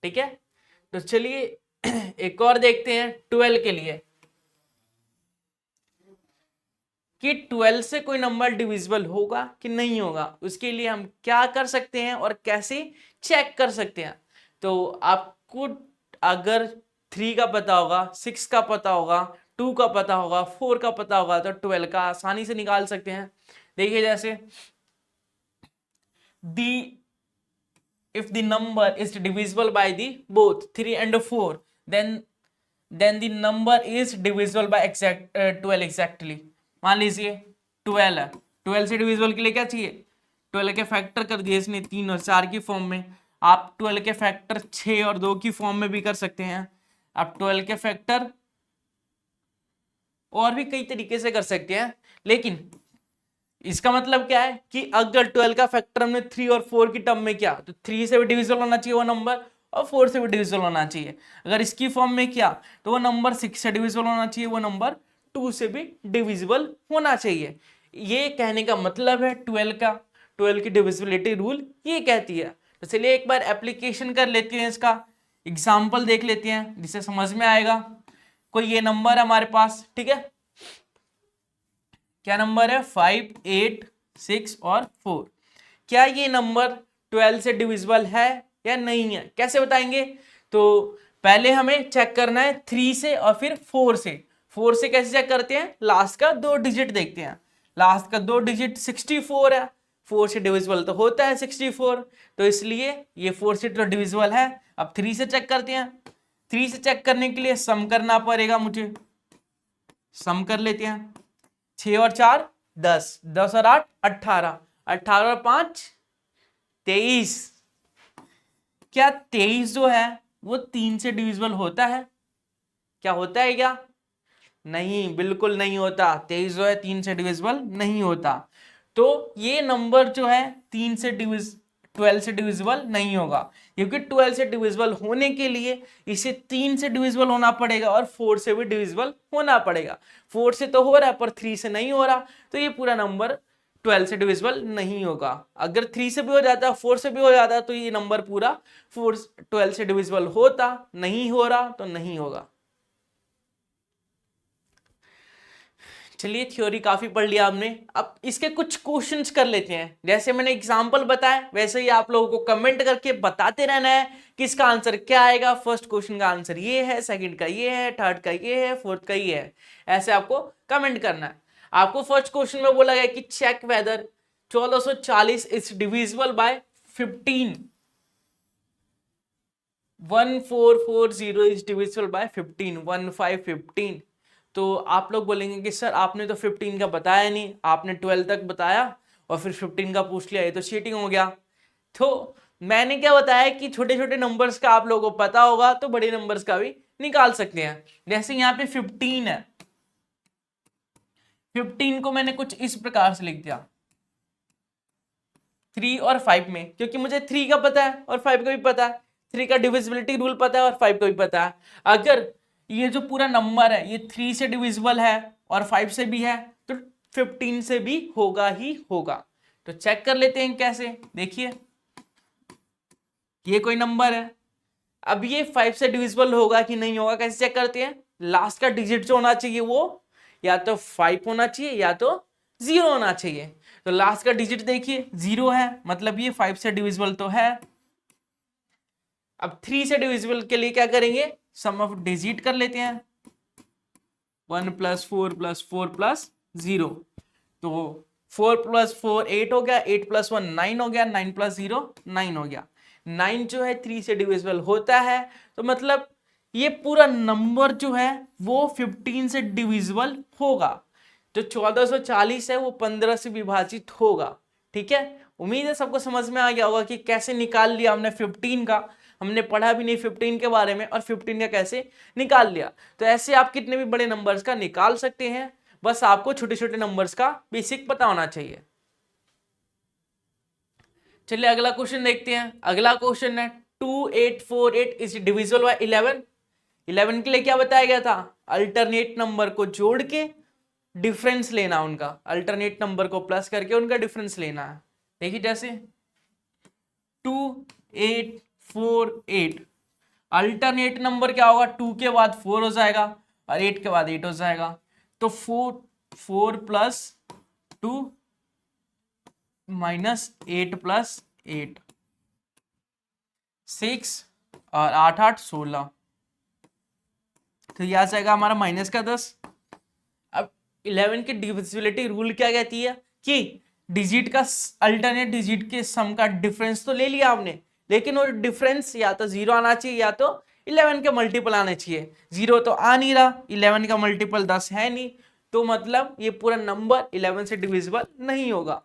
ठीक है, तो चलिए एक और देखते हैं 12 के लिए कि 12 से कोई नंबर डिविजिबल होगा कि नहीं होगा। उसके लिए हम क्या कर सकते हैं और कैसे चेक कर सकते हैं। तो आपको अगर 3 का पता होगा, 6 का पता होगा, 2 का पता होगा, 4 का पता होगा, तो 12 का आसानी से निकाल सकते हैं। देखिए जैसे if the number is divisible by the both 3 and 4, then the number is divisible by 12 exactly। मान लीजिए 12 है, 12 से डिविजिबल के लिए क्या चाहिए, 12 के फैक्टर कर दिए इसने 3 और 4 की फॉर्म में। आप 12 के फैक्टर 6 और 2 की फॉर्म में भी कर सकते हैं। आप 12 के फैक्टर और भी कई तरीके से कर सकते हैं, लेकिन इसका मतलब क्या है कि अगर 12 का फैक्टर हमने 3 और 4 की टर्म में किया तो 3 से भी डिविजिबल होना चाहिए वो नंबर, और 4 से भी डिविजिबल होना चाहिए। अगर इसकी फॉर्म में किया तो वो नंबर 6 से डिविजिबल होना चाहिए, वो नंबर 2 से भी डिविजिबल होना चाहिए। ये कहने का मतलब है 12 की डिविजिबिलिटी रूल ये कहती है। तो चलिए एक बार एप्लीकेशन कर लेते हैं, इसका एग्जाम्पल देख लेते हैं जिससे समझ में आएगा। कोई ये नंबर है हमारे पास, ठीक है, क्या नंबर है 5 8 6 और 4। क्या ये नंबर 12 से डिविजिबल है या नहीं है, कैसे बताएंगे? तो पहले हमें चेक करना है 3 से और फिर 4 से। 4 से कैसे चेक करते हैं, लास्ट का 2 डिजिट देखते हैं। लास्ट का 2 डिजिट 64 है, 4 से डिविजिबल तो होता है 64, तो इसलिए ये 4 से तो डिविजिबल है। अब 3 से चेक करते हैं। 3 से चेक करने के लिए सम करना पड़ेगा मुझे, सम कर लेते हैं। 6 और 4 10, 10 और 8 18, 18 और 5 23। क्या 23 जो है वो 3 से डिविजिबल होता है? क्या होता है क्या? नहीं, बिल्कुल नहीं होता। 23 जो है 3 से डिविजिबल नहीं होता। तो ये नंबर जो है 12 से डिविजिबल नहीं होगा, क्योंकि 12 से डिविजिबल होने के लिए इसे 3 से डिविजिबल होना पड़ेगा और 4 से भी डिविजिबल होना पड़ेगा। 4 से तो हो रहा है पर 3 से नहीं हो रहा, तो ये पूरा नंबर 12 से डिविजिबल नहीं होगा। अगर 3 से भी हो जाता, 4 से भी हो जाता, तो ये नंबर पूरा 12 से डिविजिबल होता। नहीं हो रहा तो नहीं होगा। चलिए, थ्योरी काफी पढ़ लिया आपने, अब इसके कुछ क्वेश्चंस कर लेते हैं। जैसे मैंने एग्जांपल बताया वैसे ही आप लोगों को कमेंट करके बताते रहना है कि इसका आंसर क्या आएगा। फर्स्ट क्वेश्चन का आंसर ये है, सेकंड का ये है, थर्ड का ये है, फोर्थ का ये है, ऐसे आपको कमेंट करना है। आपको फर्स्ट क्वेश्चन में बोला गया कि check whether 1440 is divisible by 15। 1440 is divisible by 15, 1515। तो आप लोग बोलेंगे कि सर आपने तो 15 का बताया नहीं, आपने 12 तक बताया और फिर 15 का पूछ लिया, ये तो चीटिंग हो गया। तो मैंने क्या बताया कि छोटे छोटे नंबर्स का आप लोगों को पता होगा तो बड़े नंबर्स का भी निकाल सकते हैं। जैसे यहाँ पे 15 है, 15 को मैंने कुछ इस प्रकार से लिख दिया 3 और 5 में, क्योंकि मुझे 3 का पता है और 5 का भी पता है, 3 का डिविजिबिलिटी रूल पता है और 5 का भी पता है। अगर ये जो पूरा नंबर है ये 3 से डिविजिबल है और 5 से भी है, तो 15 से भी होगा ही होगा। तो चेक कर लेते हैं कैसे। देखिए, ये कोई नंबर है, अब ये 5 से डिविजिबल होगा कि नहीं होगा, कैसे चेक करते हैं? लास्ट का डिजिट जो होना चाहिए वो या तो 5 होना चाहिए या तो 0 होना चाहिए। तो लास्ट का डिजिट देखिए 0 है, मतलब ये 5 से डिविजिबल तो है। अब 3 से डिविजिबल के लिए क्या करेंगे? सम ऑफ डिजिट कर लेते हैं, 1 + 4 + 4 + 0। तो 4 + 4 8 हो गया, 8 + 1 9 हो गया, 9 + 0 9 हो गया। 9 जो है 3 से डिविजिबल होता है, तो मतलब ये पूरा नंबर जो है वो 15 से डिविजिबल होगा। जो 1440 है वो 15 से विभाजित होगा। ठीक है, उम्मीद है सबको समझ में आ गया होगा कि कैसे निकाल लिया हमने 15 का। हमने पढ़ा भी नहीं 15 के बारे में और 15 का कैसे निकाल लिया। तो ऐसे आप कितने भी बड़े नंबर्स का निकाल सकते हैं, बस आपको छोटे छोटे नंबर्स का बेसिक पता होना चाहिए। चलिए अगला क्वेश्चन देखते हैं। अगला क्वेश्चन है 2848 इज डिविजिबल बाय 11। 11 के लिए क्या बताया गया था? अल्टरनेट नंबर को जोड़ के डिफरेंस लेना, उनका अल्टरनेट नंबर को प्लस करके उनका डिफरेंस लेना है। देखिए जैसे 2848, अल्टरनेट नंबर क्या होगा? 2 के बाद 4 हो जाएगा और 8 के बाद 8 हो जाएगा। तो 4 + 2 - 8 + 8 6 और 8 8 16। तो यह आ जाएगा हमारा -10। अब 11 की डिविजिबिलिटी रूल क्या कहती है कि डिजिट का अल्टरनेट डिजिट के सम का डिफरेंस तो ले लिया आपने, लेकिन वो डिफरेंस या तो 0 आना चाहिए या तो 11 के मल्टीपल आने चाहिए। 0 तो आ नहीं रहा, 11 का मल्टीपल 10 है नहीं, तो मतलब ये पूरा नंबर 11 से डिविजिबल नहीं होगा।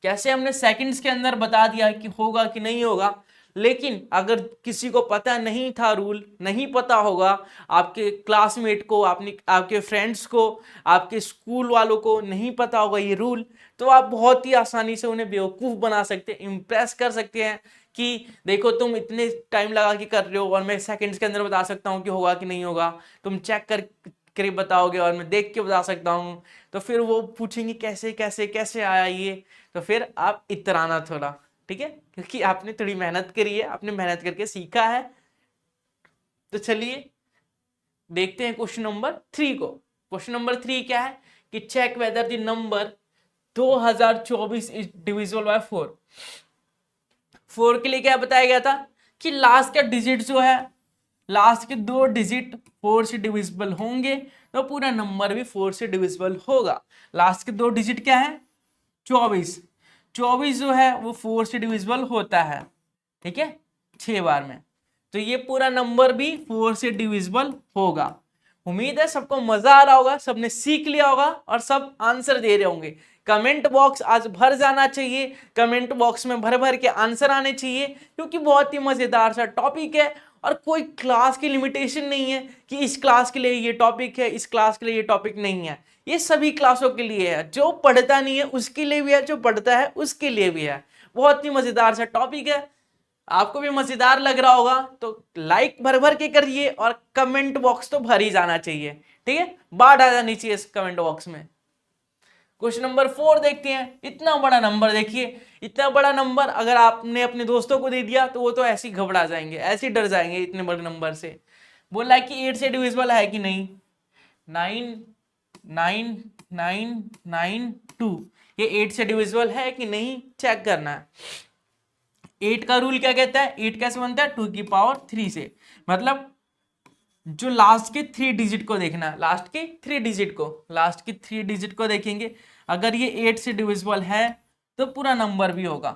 कैसे? हमने सेकंड्स के अंदर बता दिया कि होगा कि नहीं होगा, लेकिन अगर किसी को पता नहीं था रूल, नहीं पता होगा, आपके क्लासमेट को, आपके फ्रेंड्स को, आपके स्कूल वालों को नहीं पता होगा ये रूल, तो आप बहुत ही आसानी से उन्हें बेवकूफ़ बना सकते हैं, इम्प्रेस कर सकते हैं कि देखो तुम इतने टाइम लगा के कर रहे हो और मैं सेकंड्स के अंदर बता सकता हूँ कि होगा कि नहीं होगा, तुम चेक कर बताओगे और मैं देख के बता सकता हूँ। तो फिर वो पूछेंगे कैसे कैसे कैसे आया ये, तो फिर आप इतराना थोड़ा, ठीक है, क्योंकि आपने थोड़ी मेहनत करी है, आपने मेहनत करके सीखा है। तो चलिए देखते हैं क्वेश्चन नंबर 3 को। क्वेश्चन नंबर 3 क्या है कि check whether the number 2024 is divisible by 4। 4 के लिए क्या बताया गया था कि लास्ट का डिजिट जो है, लास्ट के 2 डिजिट 4 से डिविजिबल होंगे तो पूरा नंबर भी 4 से डिविजिबल होगा। लास्ट के 2 डिजिट क्या है? 24। 24 जो है वो 4 से डिविजिबल होता है, ठीक है, 6 बार में। तो ये पूरा नंबर भी 4 से डिविजिबल होगा। उम्मीद है सबको मजा आ रहा होगा, सबने सीख लिया होगा और सब आंसर दे रहे होंगे। कमेंट बॉक्स आज भर जाना चाहिए, कमेंट बॉक्स में भर भर के आंसर आने चाहिए, क्योंकि बहुत ही मजेदार सा टॉपिक है और कोई क्लास की लिमिटेशन नहीं है कि इस क्लास के लिए ये टॉपिक है, इस क्लास के लिए ये टॉपिक नहीं है। ये सभी क्लासों के लिए है, जो पढ़ता नहीं है उसके लिए भी है, जो पढ़ता है उसके लिए भी है। बहुत ही मजेदार सा टॉपिक है, आपको भी मजेदार लग रहा होगा तो लाइक भर भर के करिए और कमेंट बॉक्स तो भर ही जाना चाहिए, ठीक है, बाढ़ आ जानी चाहिए इस कमेंट बॉक्स में। क्वेश्चन नंबर 4 देखते हैं। इतना बड़ा नंबर देखिए, इतना बड़ा नंबर अगर आपने अपने दोस्तों को दे दिया तो वो तो ऐसे ही घबरा जाएंगे, ऐसे ही डर जाएंगे इतने बड़े नंबर से। बोला है कि 8 से डिविजिबल है कि नहीं, 99992, ये 8 से डिविजिबल है कि नहीं चेक करना है। 8 का रूल क्या कहता है, 8 कैसे बनता है, 2 की पावर 3 से, मतलब जो लास्ट के 3 डिजिट को देखना है, लास्ट के 3 डिजिट को देखेंगे। अगर ये 8 से डिविजिबल है तो पूरा नंबर भी होगा।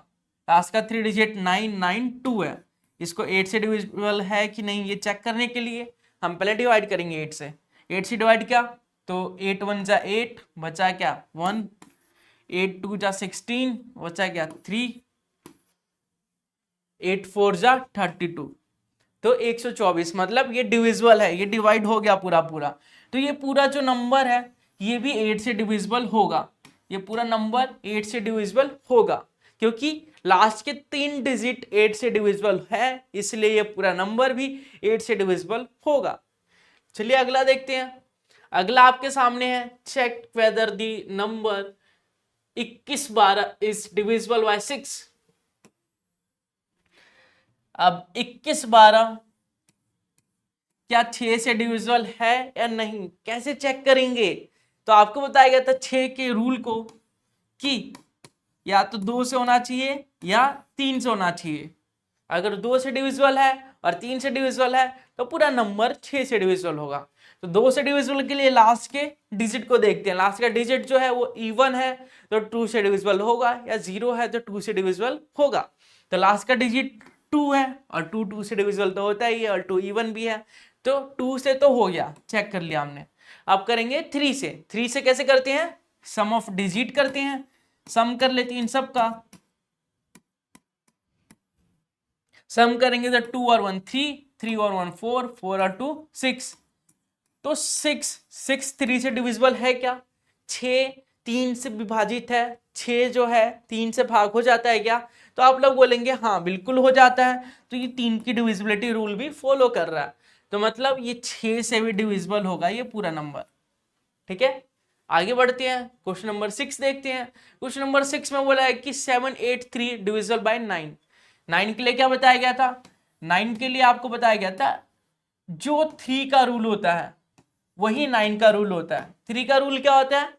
लास्ट का 3 डिजिट 992 है, इसको 8 से डिविजिबल है कि नहीं ये चेक करने के लिए हम पहले डिवाइड करेंगे 8 से। 8 से डिवाइड क्या, तो 8 1 जा 8, बचा क्या 1, 8 2 जा 16, बचा क्या 3, 8 4 जा 32, तो 124, मतलब ये डिविजिबल है, ये डिवाइड हो गया पूरा पूरा। तो ये पूरा जो नंबर है ये भी 8 से डिविजिबल होगा, ये पूरा नंबर 8 से डिविजिबल होगा, क्योंकि लास्ट के 3 डिजिट 8 से डिविजिबल है, इसलिए ये पूरा नंबर भी 8 से डिविजिबल होगा। चलिए अगला देखते हैं। अगला आपके सामने है, check whether the number 21 12 is divisible by 6। अब 21 12 क्या 6 से डिविजिबल है या नहीं, कैसे चेक करेंगे, तो आपको बताया गया था 6 के रूल को कि या तो 2 से होना चाहिए या 3 से होना चाहिए। अगर 2 से डिविजिबल है और 3 से डिविजिबल है तो पूरा नंबर 6 से डिविजिबल होगा। तो 2 से डिविजिबल के लिए लास्ट के डिजिट को देखते हैं, लास्ट का डिजिट जो है वो इवन है तो 2 से डिविजिबल होगा, या 0 है तो 2 से डिविजिबल होगा। तो लास्ट का डिजिट 2 है और 2 से डिविजिबल तो होता ही है, और 2 इवन भी है, तो 2 से तो हो गया, चेक कर लिया हमने। अब करेंगे 3 से। 3 से कैसे करते हैं, सम ऑफ डिजिट करते हैं, सम कर लेते हैं इन सब का। सम करेंगे तो 2 और 1 3, 3 और 1 4, 4 और 2 6, तो 6 3 से डिविजिबल है क्या, 6 3 से विभाजित है, 6 जो है 3 से भाग हो जाता है क्या, तो आप लोग बोलेंगे हाँ बिल्कुल हो जाता है, तो ये 3 की डिविजिबिलिटी रूल भी फॉलो कर रहा है, तो मतलब ये 6 से भी डिविजिबल होगा ये पूरा नंबर, ठीक है। आगे बढ़ते हैं, क्वेश्चन नंबर 6 देखते हैं। क्वेश्चन नंबर 6 में बोला है कि 783 डिविजिबल बाय 9। 9 के लिए क्या बताया गया था, 9 के लिए आपको बताया गया था जो 3 का रूल होता है वही 9 का रूल होता है। 3 का रूल क्या होता है,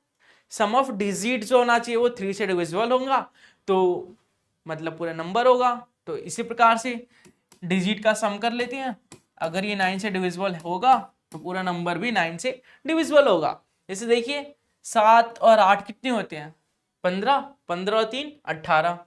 सम ऑफ डिजिट जो होना चाहिए वो 3 से डिविजिबल होगा तो मतलब पूरा नंबर होगा। तो इसी प्रकार से डिजिट का सम कर लेते हैं, अगर ये 9 से डिविजिबल होगा तो पूरा नंबर भी 9 से डिविजिबल होगा। जैसे देखिए 7 और 8 कितने होते हैं, 15, 15 और 3 18,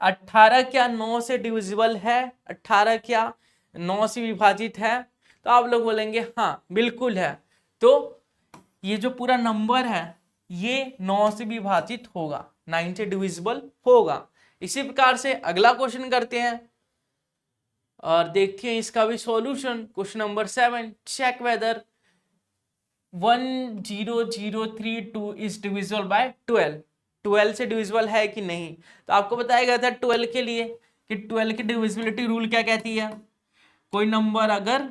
18 क्या 9 से डिविजिबल है, 18 क्या 9 से विभाजित है, तो आप लोग बोलेंगे हाँ बिल्कुल है, तो ये जो पूरा नंबर है ये 9 से विभाजित होगा, 9 से डिविजिबल होगा। इसी प्रकार से अगला क्वेश्चन करते हैं और देखते हैं इसका भी solution. Question number 7, check whether 10032 is divisible by 12। 12 से डिविजिबल है कि नहीं, तो आपको बताया गया था 12 के लिए कि 12 की डिविजिबिलिटी रूल क्या कहती है, कोई नंबर अगर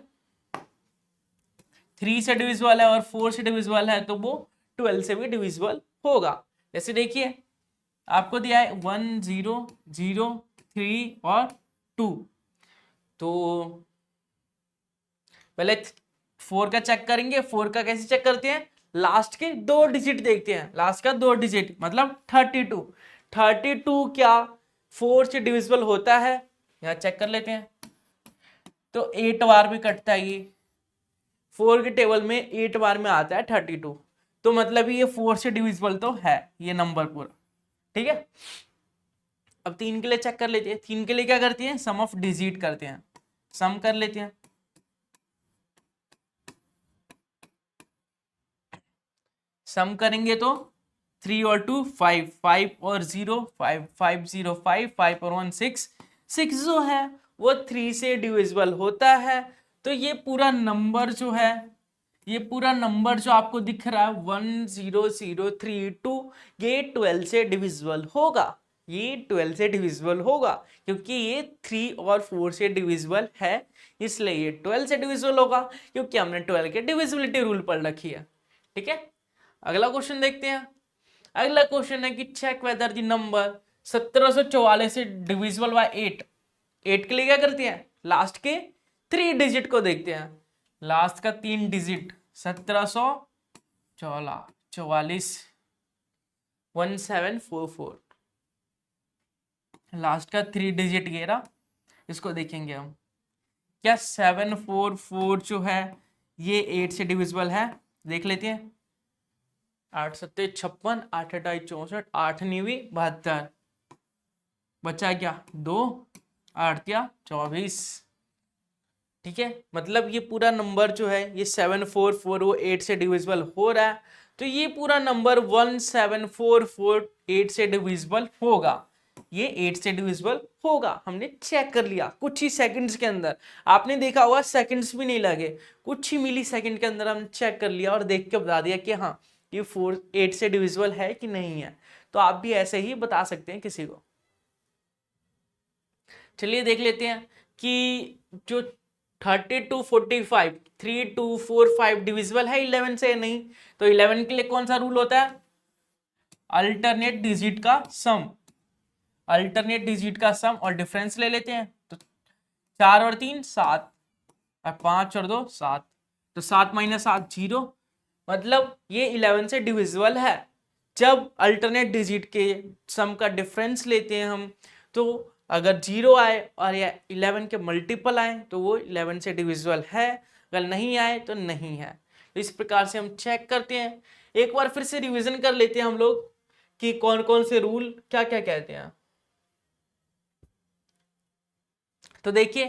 3 से डिविजिबल है और 4 से डिविजिबल है तो वो 12 से भी डिविजिबल होगा। जैसे देखिए आपको दिया है 1 0 0 3 और 2, तो पहले 4 का चेक करेंगे। 4 का कैसे चेक करते हैं, लास्ट के 2 डिजिट देखते हैं, लास्ट का 2 डिजिट मतलब 32। 32 क्या 4 से डिविजिबल होता है, यहाँ चेक कर लेते हैं, तो 8 बार में कटता है ये, 4 के टेबल में 8 बार में आता है 32, तो मतलब ये 4 से डिविजिबल तो है ये नंबर पूरा, ठीक है। अब 3 के लिए चेक कर लेते हैं। 3 के लिए क्या करते हैं, सम ऑफ डिजिट करते हैं, सम कर लेते हैं, सम करेंगे तो 3 और 2 5, 5 और 0 5, 5 0 5, 5 और 1 6, 6 जो है वो 3 से डिविजिबल होता है। तो ये पूरा नंबर जो है, ये पूरा नंबर जो आपको दिख रहा है 10032, ये 12 से डिविजिबल होगा, ये 12 से डिविजिबल होगा, क्योंकि ये 3 और 4 से डिविजिबल है, इसलिए ये 12 से डिविजिबल होगा, क्योंकि हमने 12 के डिविजिबिलिटी रूल पढ़ रखी है। ठीक है, अगला क्वेश्चन देखते हैं। अगला क्वेश्चन है कि चेक वेदर द नंबर 1744 से डिविजिबल बाय 8। 8 के लिए क्या करते हैं, लास्ट के 3 डिजिट को देखते हैं। लास्ट का 3 डिजिट 1744 1744, लास्ट का 3 डिजिट ये रहा, इसको देखेंगे हम। क्या 744 जो है ये 8 से डिविजिबल है, देख लेते हैं। 8 सत्ते 56, 8 अठाई 64, 8 नीवी 72, बचा क्या 2, 8 क्या 24। ठीक है, मतलब ये पूरा नंबर जो है ये 744 वो 8 से डिविजिबल हो रहा है, तो ये पूरा नंबर 17448 से डिविजिबल होगा, ये 8 से डिविजिबल होगा। हमने चेक कर लिया कुछ ही सेकंड्स के अंदर, आपने देखा होगा सेकंड्स भी नहीं लगे, कुछ ही मिली सेकंड के अंदर हमने चेक कर लिया और देख के बता दिया कि हाँ ये 8 से डिविजिबल है कि नहीं है। तो आप भी ऐसे ही बता सकते हैं किसी को। चलिए देख लेते हैं कि जो 3245 3245 डिविजिबल है 11 से नहीं, तो 11 के लिए कौन सा रूल होता है, अल्टरनेट डिजिट का सम, अल्टरनेट डिजिट का सम और डिफरेंस ले लेते हैं। तो 4 और 3 7 और 5 और 2 7, तो 7 माइनस 7 0, मतलब ये 11 से डिविजिबल है। जब अल्टरनेट डिजिट के सम का डिफरेंस लेते हैं हम, तो अगर 0 आए और या 11 के मल्टीपल आए तो वो 11 से डिविजिबल है, अगर नहीं आए तो नहीं है। तो इस प्रकार से हम चेक करते हैं। एक बार फिर से रिवीजन कर लेते हैं हम लोग कि कौन कौन से रूल क्या क्या कहते हैं। तो देखिए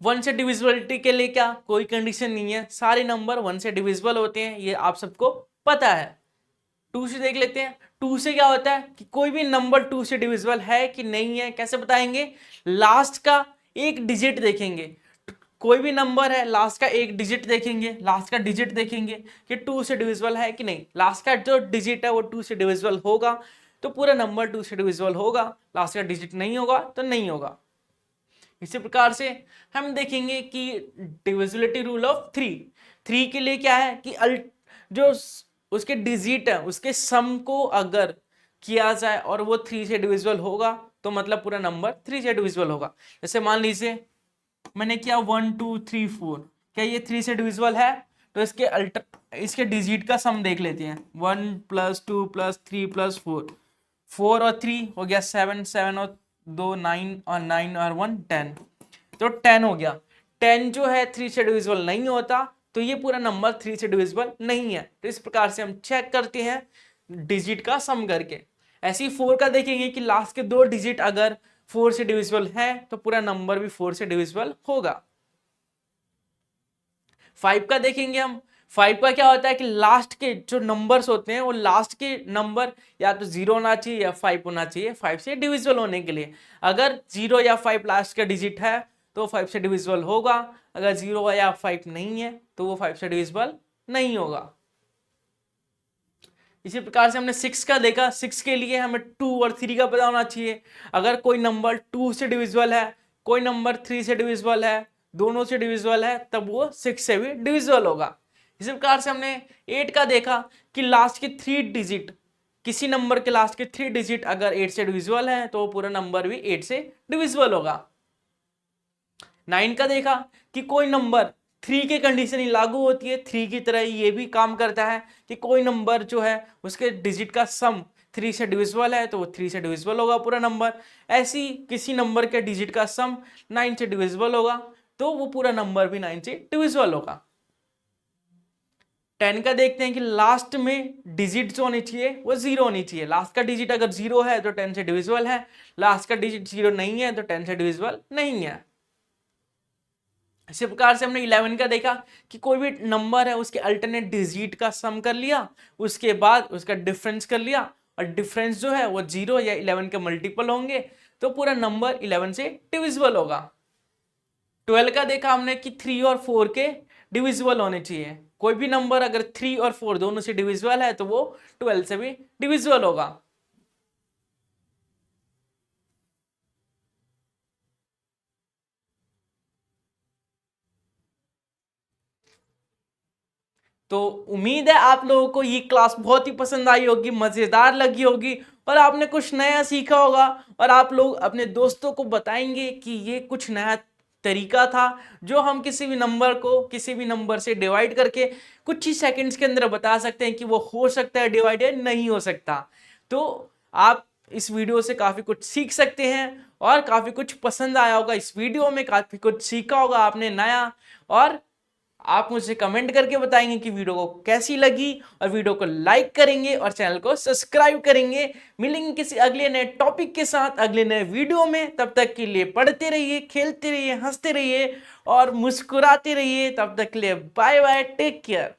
1 से डिविजिबिलिटी के लिए क्या कोई कंडीशन नहीं है, सारे नंबर 1 से डिविजिबल होते हैं, ये आप सबको पता है। 2 से देख लेते हैं। 2 से क्या होता है कि कोई भी नंबर 2 से डिविजिबल है कि नहीं है, कैसे बताएंगे, लास्ट का एक डिजिट देखेंगे। कोई भी नंबर है लास्ट का एक डिजिट देखेंगे, लास्ट का डिजिट देखेंगे कि 2 से डिविजिबल है कि नहीं, लास्ट का जो डिजिट है वो 2 से डिविजिबल होगा तो पूरा नंबर 2 से डिविजिबल होगा, लास्ट का डिजिट नहीं होगा तो नहीं होगा। इसी प्रकार से हम देखेंगे कि डिविजिबिलिटी रूल ऑफ 3 के लिए क्या है कि जो उसके डिजिट है उसके सम को अगर किया जाए और वो 3 से डिविजिबल होगा तो मतलब पूरा नंबर 3 से डिविजिबल होगा। जैसे मान लीजिए मैंने किया 1 2 3 4, क्या ये 3 से डिविजिबल है, तो इसके डिजिट का सम देख लेते हैं। 1 + 2 + 3 + 4, 4 और 3 हो गया 7, 7 और 2 9 और 9 और 1 10, तो 10 हो गया। 10 जो है 3 से डिविजिबल नहीं होता, तो ये पूरा नंबर 3 से डिविजिबल नहीं है। तो इस प्रकार से हम चेक करते हैं डिजिट का सम करके। ऐसे ही 4 का देखेंगे कि लास्ट के 2 डिजिट अगर 4 से डिविजिबल है तो पूरा नंबर भी 4 से डिविजिबल होगा। 5 का देखेंगे हम। 5 का क्या होता है कि लास्ट के जो नंबर्स होते हैं वो लास्ट के नंबर या तो 0 होना चाहिए या 5 होना चाहिए 5 से डिविजिबल होने के लिए। अगर 0 या 5 लास्ट का डिजिट है तो 5 से डिविजिबल होगा, अगर 0 या 5 नहीं है तो वो 5 से डिविजिबल नहीं होगा। इसी प्रकार से हमने 6 का देखा। 6 के लिए हमें 2 और 3 का पता होना चाहिए। अगर कोई नंबर 2 से डिविजिबल है, कोई नंबर 3 से डिविजिबल है, दोनों से डिविजिबल है, तब वो 6 से भी डिविजिबल होगा। इसी प्रकार से हमने 8 का देखा कि लास्ट के 3 डिजिट, किसी नंबर के लास्ट के 3 डिजिट अगर 8 से डिविजिबल है तो पूरा नंबर भी 8 से डिविजिबल होगा। 9 का देखा कि कोई नंबर 3 की कंडीशन ही लागू होती है, 3 की तरह ये भी काम करता है कि कोई नंबर जो है उसके डिजिट का सम 3 से डिविजिबल है तो वो 3 से डिविजिबल होगा पूरा नंबर। ऐसी किसी नंबर के डिजिट का सम 9 से डिविजिबल होगा तो वो पूरा नंबर भी 9 से डिविजिबल होगा। 10 का देखते हैं कि लास्ट में डिजिट जो होनी चाहिए वो 0 होनी चाहिए। लास्ट का डिजिट अगर 0 है तो 10 से डिविजिबल है, लास्ट का डिजिट 0 नहीं है तो 10 से डिविजिबल नहीं है। इसी प्रकार से हमने 11 का देखा कि कोई भी नंबर है उसके अल्टरनेट डिजिट का सम कर लिया, उसके बाद उसका डिफरेंस कर लिया और डिफरेंस जो है वो 0 या 11 के मल्टीपल होंगे तो पूरा नंबर 11 से डिविजिबल होगा। 12 का देखा हमने कि 3 और 4 के डिविजिबल होने चाहिए। कोई भी नंबर अगर 3 और 4 दोनों से डिविजिबल है तो वो 12 से भी डिविजिबल होगा। तो उम्मीद है आप लोगों को ये क्लास बहुत ही पसंद आई होगी, मजेदार लगी होगी और आपने कुछ नया सीखा होगा और आप लोग अपने दोस्तों को बताएंगे कि ये कुछ नया तरीका था जो हम किसी भी नंबर को किसी भी नंबर से डिवाइड करके कुछ ही सेकंड्स के अंदर बता सकते हैं कि वो हो सकता है डिवाइड या नहीं हो सकता। तो आप इस वीडियो से काफ़ी कुछ सीख सकते हैं और काफ़ी कुछ पसंद आया होगा इस वीडियो में, काफ़ी कुछ सीखा होगा आपने नया, और आप मुझे कमेंट करके बताएंगे कि वीडियो को कैसी लगी और वीडियो को लाइक करेंगे और चैनल को सब्सक्राइब करेंगे। मिलेंगे किसी अगले नए टॉपिक के साथ अगले नए वीडियो में। तब तक के लिए पढ़ते रहिए, खेलते रहिए, हंसते रहिए और मुस्कुराते रहिए। तब तक के लिए बाय बाय, टेक केयर।